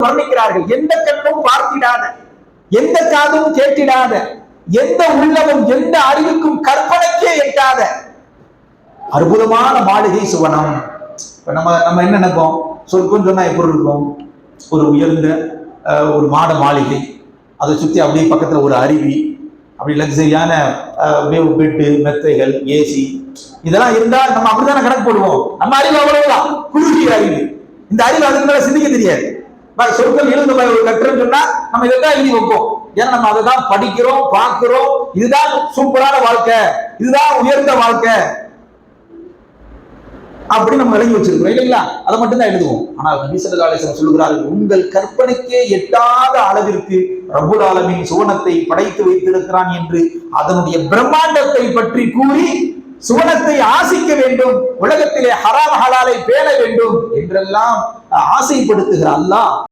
வர்ணிக்கிறார்கள். எந்த கண்ணும் பார்த்திடாத, எந்த காதும் கேட்டிடாத, எந்த உள்ளமும் எந்த அறிவுக்கும் கற்பனைக்கே எட்டாத அற்புதமான மாளிகை சுவனம். நம்ம என்ன நினைப்போம், சொர்க்கம் சொன்னா எப்படி இருக்கும்? ஒரு உயர்ந்த ஒரு மாட மாளிகை, அதை சுத்தி அப்படியே பக்கத்துல ஒரு அருவி, அப்படி லக்ஸரியான பெட்டு, மெத்தைகள், ஏசி, இதெல்லாம் இருந்தா நம்ம அப்படித்தானே கணக்கு போடுவோம். நம்ம அறிவு அவ்வளவுதான், குறுகிய அறிவு. இந்த அறிவு அதுக்கு மேல சிந்திக்க தெரியாது. சொற்கள் எழுந்து கட்டுறேன்னு சொன்னா நம்ம இதைத்தான் எழுதி வைப்போம். ஏன்னா நம்ம அதை தான் படிக்கிறோம், பார்க்கிறோம். இதுதான் சூப்பரான வாழ்க்கை, இதுதான் உயர்ந்த வாழ்க்கை அப்படி நம்ம விளங்கி வச்சிருக்கிறோம் இல்லைங்களா? அதை மட்டும் தான் எழுதுவோம். ஆனால் நபி ஸல்லல்லாஹு அலைஹி வஸல்லம் சொல்லுகிறார்கள், உங்கள் கற்பனைக்கே எட்டாத அளவிற்கு ரப்புல் ஆலமீன் சுவனத்தை படைத்து வைத்திருக்கிறான் என்று அதனுடைய பிரம்மாண்டத்தை பற்றி கூறி சுவனத்தை ஆசிக்க வேண்டும், உலகத்திலே ஹராம் ஹலாலை பேண வேண்டும் என்றெல்லாம் ஆசைப்படுத்துகிற அல்லாஹ்